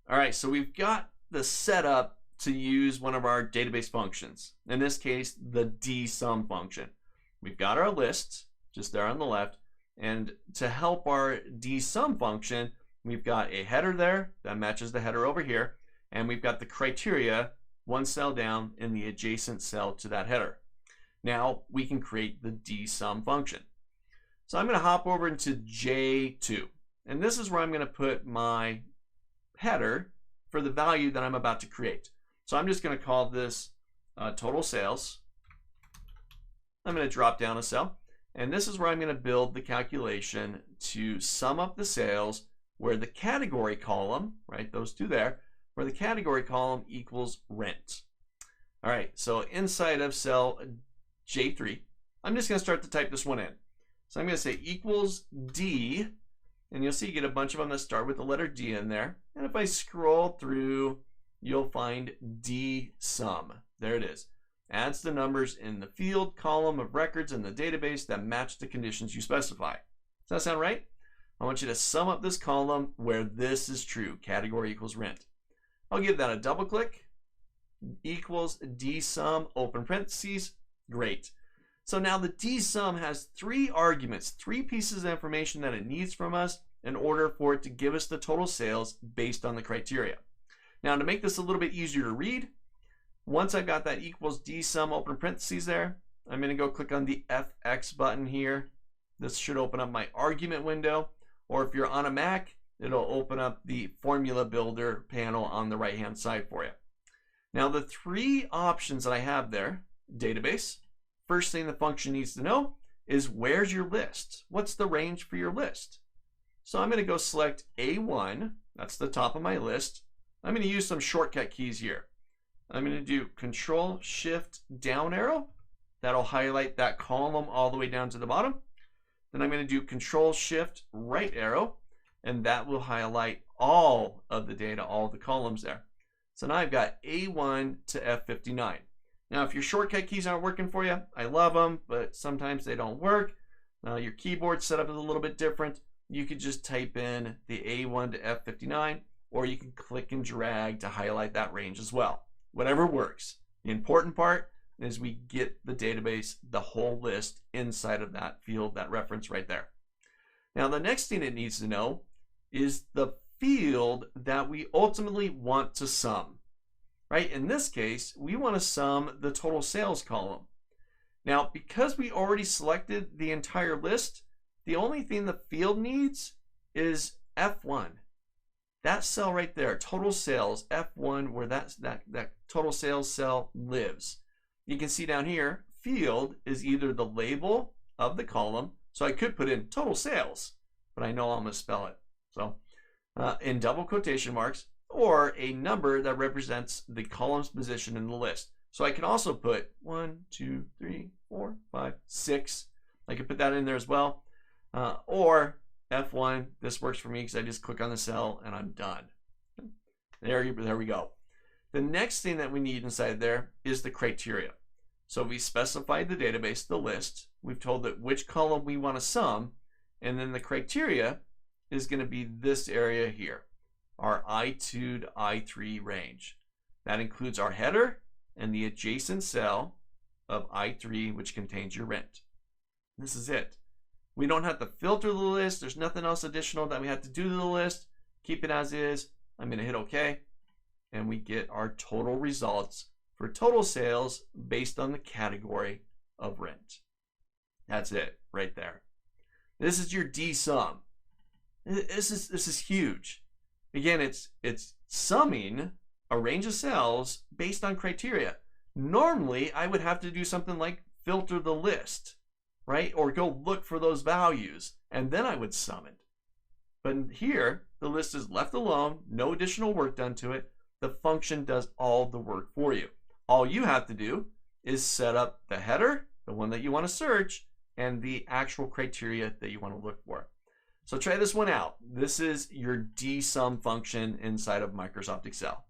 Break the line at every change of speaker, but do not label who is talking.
All right, so we've got the setup to use one of our database functions. In this case, the DSUM function. We've got our list just there on the left. And to help our DSUM function, we've got a header there that matches the header over here. And we've got the criteria one cell down in the adjacent cell to that header. Now we can create the DSUM function. So I'm going to hop over into J2. And this is where I'm going to put my header for the value that I'm about to create. So I'm just going to call this total sales. I'm going to drop down a cell. And this is where I'm going to build the calculation to sum up the sales where the category column, right, those two there, where the category column equals rent. All right, so inside of cell J3, I'm just going to start to type this one in. So I'm going to say equals D, and you'll see you get a bunch of them that start with the letter D in there. And if I scroll through, you'll find DSUM. There it is. Adds the numbers in the field column of records in the database that match the conditions you specify. Does that sound right? I want you to sum up this column where this is true, category equals rent. I'll give that a double click. Equals DSUM, open parentheses. Great. So now the DSUM has three arguments, three pieces of information that it needs from us in order for it to give us the total sales based on the criteria. Now to make this a little bit easier to read, once I've got that equals DSUM open parentheses there, I'm going to go click on the FX button here. This should open up my argument window, or if you're on a Mac, it'll open up the formula builder panel on the right hand side for you. Now the three options that I have there, database, first thing the function needs to know is where's your list? What's the range for your list? So I'm going to go select A1, that's the top of my list. I'm going to use some shortcut keys here. I'm going to do Control Shift down arrow. That'll highlight that column all the way down to the bottom. Then I'm going to do Control Shift right arrow, and that will highlight all of the data, all of the columns there. So now I've got A1 to F59. Now, if your shortcut keys aren't working for you, I love them, but sometimes they don't work. Your keyboard setup is a little bit different. You could just type in the A1 to F59, or you can click and drag to highlight that range as well. Whatever works. The important part is we get the database, the whole list inside of that field, that reference right there. Now, the next thing it needs to know is the field that we ultimately want to sum. Right? In this case, we want to sum the total sales column. Now, because we already selected the entire list, the only thing the field needs is F1. That cell right there, total sales, F1, where that total sales cell lives. You can see down here, field is either the label of the column, so I could put in total sales, but I know I'll misspell it. So in double quotation marks, or a number that represents the column's position in the list. So I can also put 1, 2, 3, 4, 5, 6. I could put that in there as well. Or F1, this works for me because I just click on the cell and I'm done. There we go. The next thing that we need inside there is the criteria. So we specified the database, the list. We've told it which column we want to sum, and then the criteria is going to be this area here, our I2 to I3 range. That includes our header and the adjacent cell of I3, which contains your rent. This is it. We don't have to filter the list. There's nothing else additional that we have to do to the list. Keep it as is. I'm going to hit OK. And we get our total results for total sales based on the category of rent. That's it right there. This is your DSUM. This is huge. Again, it's summing a range of cells based on criteria. Normally, I would have to do something like filter the list, right? Or go look for those values, and then I would sum it. But here, the list is left alone, no additional work done to it. The function does all the work for you. All you have to do is set up the header, the one that you want to search, and the actual criteria that you want to look for. So try this one out. This is your DSUM function inside of Microsoft Excel.